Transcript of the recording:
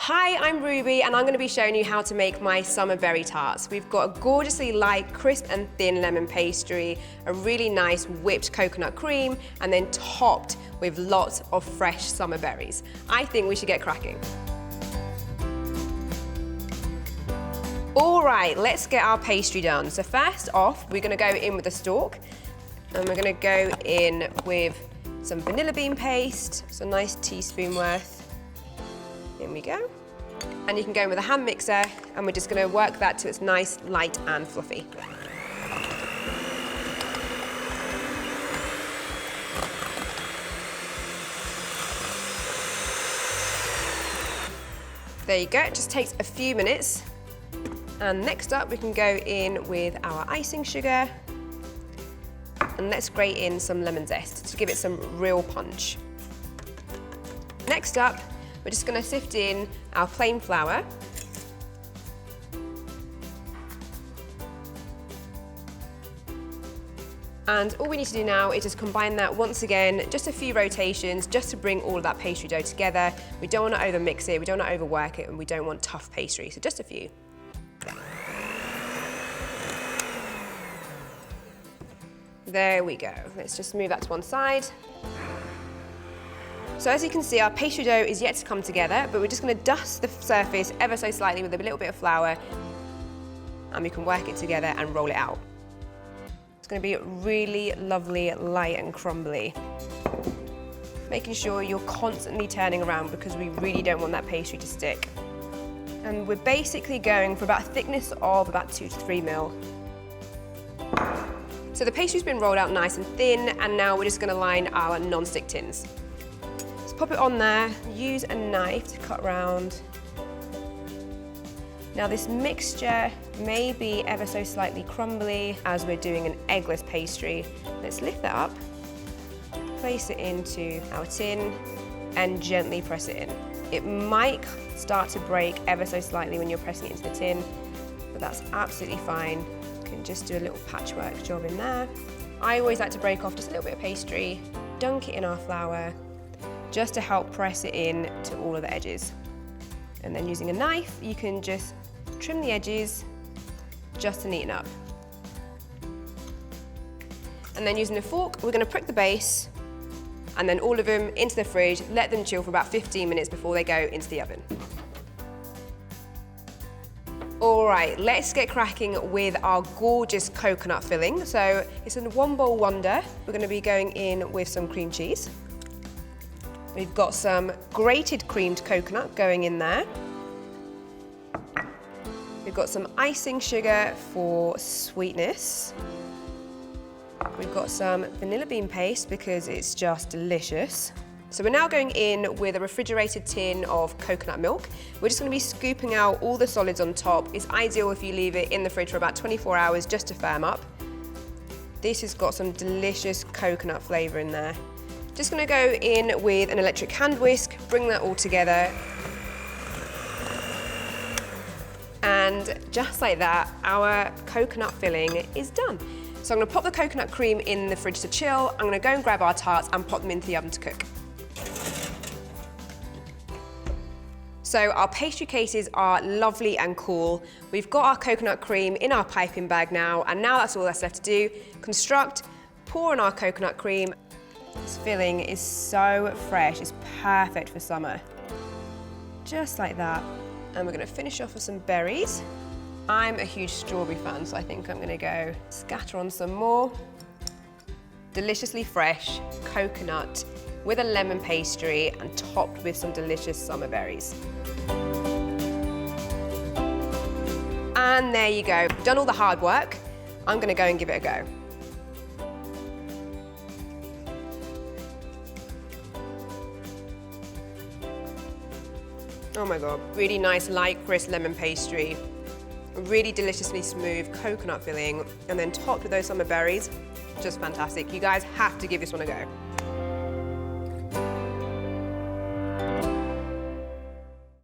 Hi, I'm Ruby and I'm going to be showing you how to make my summer berry tarts. We've got a gorgeously light, crisp and thin lemon pastry, a really nice whipped coconut cream, and then topped with lots of fresh summer berries. I think we should get cracking. All right, let's get our pastry done. So first off, we're going to go in with the Stork, and we're going to go in with some vanilla bean paste, so a nice teaspoon worth. In we go. And you can go in with a hand mixer, and we're just going to work that till it's nice, light and fluffy. There you go, it just takes a few minutes. And next up we can go in with our icing sugar, and let's grate in some lemon zest to give it some real punch. Next up, we're just going to sift in our plain flour. And all we need to do now is just combine that once again, just a few rotations, just to bring all of that pastry dough together. We don't want to overmix it, we don't want to overwork it, and we don't want tough pastry, so just a few. There we go. Let's just move that to one side. So as you can see, our pastry dough is yet to come together, but we're just going to dust the surface ever so slightly with a little bit of flour, and we can work it together and roll it out. It's going to be really lovely, light and crumbly. Making sure you're constantly turning around because we really don't want that pastry to stick. And we're basically going for about a thickness of about 2 to 3 mil. So the pastry's been rolled out nice and thin, and now we're just going to line our non-stick tins. Pop it on there, use a knife to cut around. Now this mixture may be ever so slightly crumbly as we're doing an eggless pastry. Let's lift that up, place it into our tin and gently press it in. It might start to break ever so slightly when you're pressing it into the tin, but that's absolutely fine. You can just do a little patchwork job in there. I always like to break off just a little bit of pastry, dunk it in our flour, just to help press it in to all of the edges. And then using a knife, you can just trim the edges just to neaten up. And then using a fork, we're going to prick the base, and then all of them into the fridge, let them chill for about 15 minutes before they go into the oven. All right, let's get cracking with our gorgeous coconut filling. So it's a one bowl wonder. We're going to be going in with some cream cheese. We've got some grated creamed coconut going in there. We've got some icing sugar for sweetness. We've got some vanilla bean paste because it's just delicious. So we're now going in with a refrigerated tin of coconut milk. We're just going to be scooping out all the solids on top. It's ideal if you leave it in the fridge for about 24 hours just to firm up. This has got some delicious coconut flavour in there. Just going to go in with an electric hand whisk, bring that all together. And just like that, our coconut filling is done. So I'm going to pop the coconut cream in the fridge to chill. I'm going to go and grab our tarts and pop them into the oven to cook. So our pastry cases are lovely and cool. We've got our coconut cream in our piping bag now, and now that's all that's left to do. Construct, pour in our coconut cream. This filling is so fresh, it's perfect for summer. Just like that. And we're going to finish off with some berries. I'm a huge strawberry fan, so I think I'm going to go scatter on some more. Deliciously fresh coconut with a lemon pastry and topped with some delicious summer berries. And there you go, done all the hard work. I'm going to go and give it a go. Oh my God, really nice light crisp lemon pastry, really deliciously smooth coconut filling, and then topped with those summer berries. Just fantastic. You guys have to give this one a go.